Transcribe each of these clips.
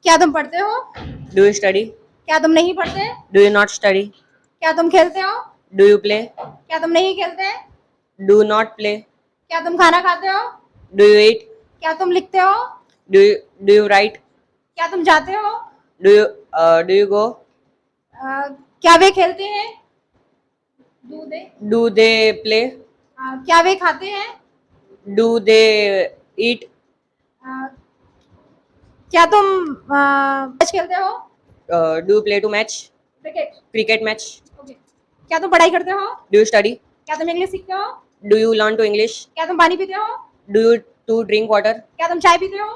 क्या तुम पढ़ते हो? Do you study? क्या तुम नहीं पढ़ते? Do you not study? क्या तुम खेलते हो? Do you play? क्या तुम नहीं खेलते? Do you not play? क्या तुम खाना खाते हो? Do you eat? क्या तुम लिखते हो? Do you write? क्या तुम जाते हो? Do you go? क्या वे खेलते हैं? Do they? Do they play? क्या वे खाते हैं? Do they eat? क्या तुम मैच खेलते हो? Do you play to match? Cricket. Cricket match? Okay. क्या तुम पढ़ाई करते हो? Do you study? क्या तुम इंग्लिश सीखते हो? Do you learn to English? क्या तुम पानी पीते हो? Do you to drink water? क्या तुम चाय पीते हो?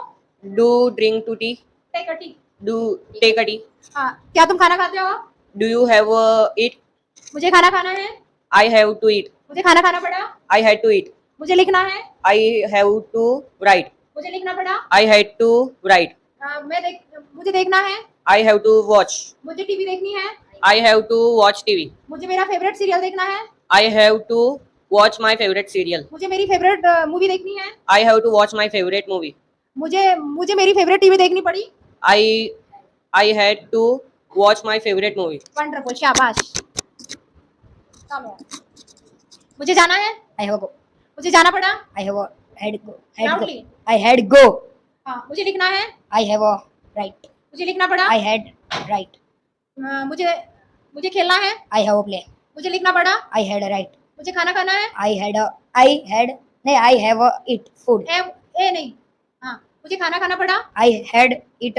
Do drink to tea? Take a tea. Do take a tea? हाँ। क्या तुम खाना खाते हो? Do you have eat? मुझे खाना खाना है। I have to eat. मुझे खाना खाना पड़ा। I had to eat. मुझे लिखना है। I have to write. मुझे लिखना पड़ा। I had to write. मुझे देखना है। I have to watch. मुझे टीवी देखनी है। I have to watch TV. मुझे मेरा फेवरेट सीरियल देखना है। I have to watch my favorite serial. मुझे मेरी फेवरेट मूवी देखनी है। I have to watch my favorite movie. मुझे मुझे मेरी फेवरेट टीवी देखनी पड़ी। I had to watch my favorite movie. Wonderful, शाबाश। मुझे जाना है। I have go. मुझे जाना पड़ा। I have a had go. Had go. Loudly. I had go. हाँ, मुझे लिखना है। I have a right. मुझे लिखना पड़ा। I had right. मुझे मुझे खेलना है। I have a play. मुझे लिखना पड़ा। I had a right. मुझे खाना खाना है। I have a eat food. ए नहीं। हाँ, मुझे खाना खाना पड़ा। I had eat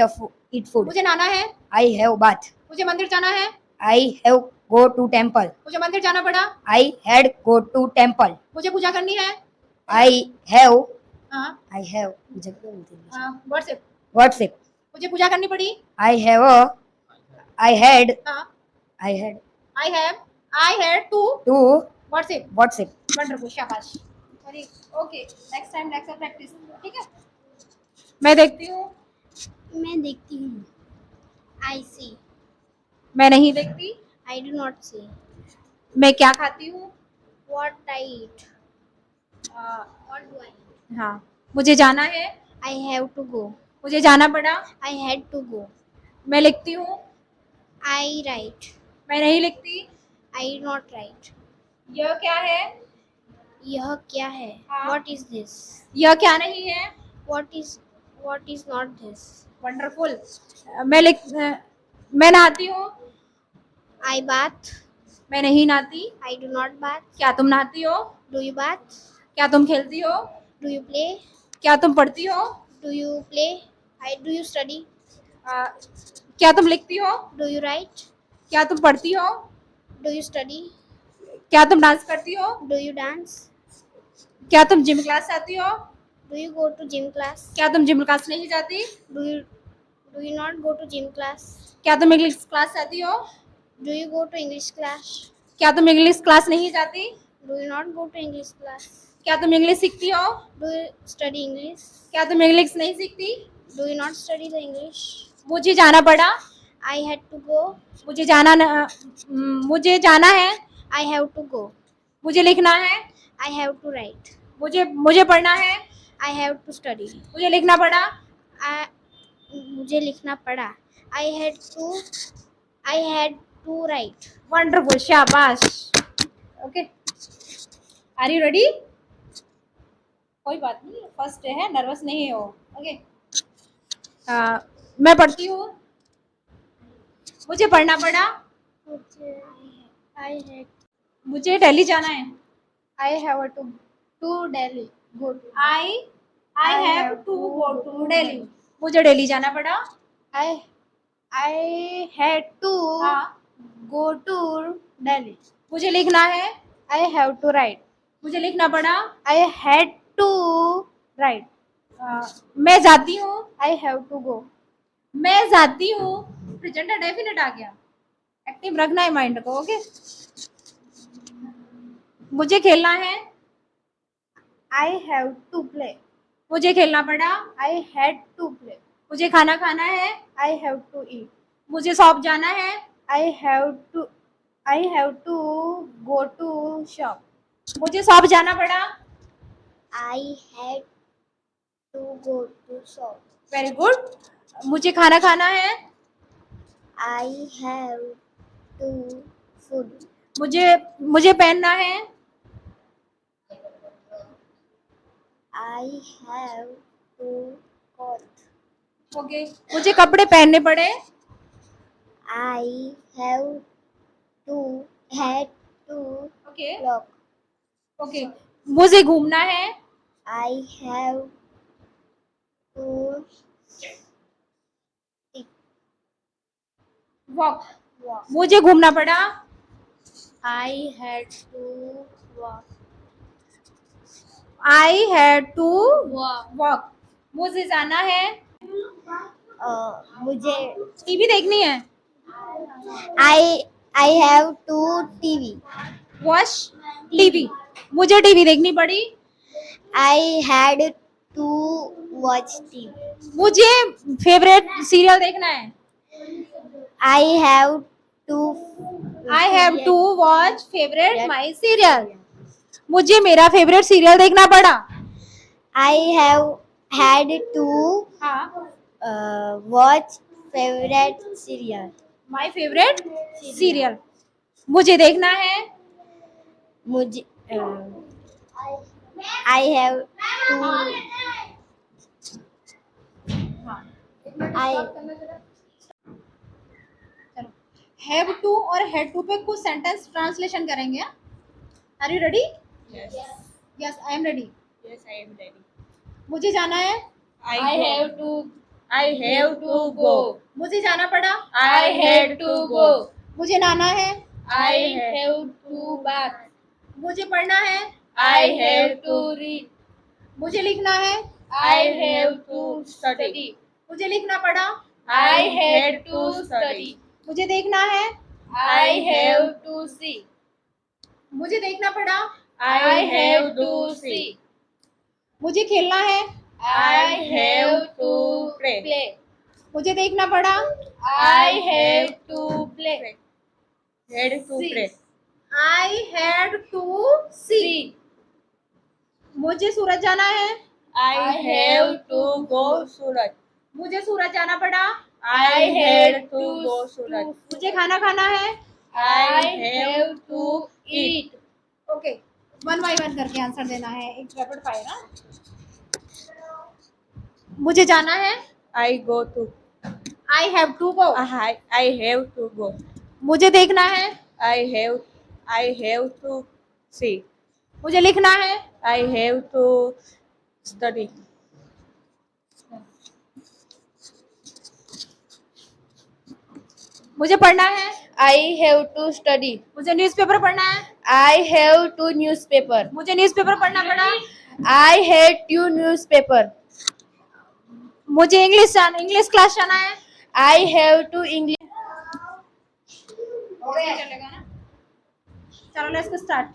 food. मुझे नहाना है। I have bath. मुझे मंदिर जाना है। I have go to temple. मुझे मंदिर जाना पड़ा। I had go to temple. मुझे पूजा करनी है। I have हाँ, मुझे क्या बोलते हैं? व्हाट्सएप। WhatsApp. मुझे पूजा करनी पड़ी। I had हाँ, I had I had to to WhatsApp। WhatsApp. Wonderful, शाबाश। Very okay, next time next practice. ठीक है। मैं देखती हूँ। मैं देखती हूँ। I see. मैं नहीं देखती। I do not see. मैं क्या खाती हूँ? What I eat. What do I eat? हाँ, मुझे जाना है। I have to go. मुझे जाना पड़ा। I had to go. मैं लिखती हूँ। I write. मैं नहीं लिखती। I do not write. यह क्या है? यह क्या है? हाँ। What is this? यह क्या नहीं है? What is not this? Wonderful. मैं नहाती हूँ। I bath. मैं नहीं नहाती। I do not bath. क्या तुम नहाती हो? Do you bath? क्या तुम खेलती हो? Do you play? क्या तुम पढ़ती हो? Do you play? Do you study? क्या तुम लिखती हो? Do you write? क्या तुम पढ़ती हो? Do you study? क्या तुम डांस करती हो? Do you dance? क्या तुम जिम क्लास जाती हो? Do you go to gym class? क्या तुम जिम क्लास नहीं जाती? Do you not go to gym class? क्या तुम इंग्लिश क्लास जाती हो? Do you go to English class? क्या तुम इंग्लिश क्लास नहीं जाती? Do you not go to English class? क्या तुम इंग्लिश सीखती हो? Do you study English? क्या तुम इंग्लिश नहीं सीखती? Do you not study the English? मुझे जाना पड़ा। I had to go. मुझे जाना है। I have to go. मुझे लिखना है। I have to write. मुझे पढ़ना है। I have to study. मुझे लिखना पड़ा। मुझे लिखना पड़ा। I had to write. Wonderful, शाबाश। Okay, are you ready? कोई बात नहीं, फर्स्ट डे है, नर्वस नहीं हो। ओके, मैं पढ़ती हूँ। मुझे पढ़ना पड़ा। मुझे दिल्ली जाना है। I have to Delhi. Go to. I have to go to Delhi। मुझे दिल्ली जाना पड़ा। I had to go to Delhi. मुझे लिखना है। I have to write. मुझे लिखना पड़ा। I had to write. मैं जाती हूँ। I have to go. मैं जाती हूँ। प्रेजेंट डेफिनेट आ गया। एक्टिव रखना है माइंड को। ओके, मुझे खेलना है। I have to play. मुझे खेलना पड़ा। I had to play. मुझे खाना खाना है। I have to eat. मुझे शॉप जाना है। I have to go to shop. मुझे शॉप जाना पड़ा। I had to go to shop. Very good. मुझे खाना खाना है. I have to food. मुझे पहनना है. I have to coat. Okay. मुझे कपड़े पहनने पड़े. I have had to okay. clock. Okay. मुझे घूमना है. I have to walk. walk. मुझे घूमना पड़ा. I had to walk. I had to Walk. Walk. मुझे जाना है. मुझे टीवी देखनी है. I have to TV. Watch TV. मुझे टीवी देखनी पड़ी. I had to watch TV. मुझे फेवरेट सीरियल देखना है. I have to I have to watch favourite my serial. मुझे मेरा फेवरेट सीरियल देखना पड़ा. I have had to हाँ. watch favorite serial. My favourite serial. मुझे देखना है. मुझे I have to I have to और हैड टू पे कुछ सेंटेंस ट्रांसलेशन करेंगे. Are you ready? Yes. Yes I am ready. Yes, I am ready. मुझे जाना है. I have to go. मुझे जाना पड़ा. I had to go. मुझे नहाना है. I have to bath. मुझे पढ़ना है. I have to read. मुझे लिखना है. I have to study. मुझे लिखना पड़ा. I had to study. मुझे देखना है. I have to see. मुझे देखना पड़ा. I have to see. मुझे खेलना है. I have to play. मुझे देखना पड़ा. I have to play. Had to See. play. I had to see. मुझे सूरज जाना है. I have to go Surat. मुझे सूरज जाना पड़ा. I had to go Surat. मुझे खाना खाना है. I have to eat. Okay. 1 by 1 करके आंसर देना है. एक रैपिड फायर. हाँ. मुझे जाना है. I go to. I have to go. I have to go. मुझे देखना है. I have to see. मुझे लिखना है. I have to study. मुझे पढ़ना है. I have to study. मुझे न्यूज़पेपर पढ़ना है. I have to newspaper. मुझे न्यूज़पेपर पढ़ना पड़ा. I had to newspaper. मुझे इंग्लिश क्लास जाना है. I have to English. चलेगा ना. चलो लेट्स स्टार्ट.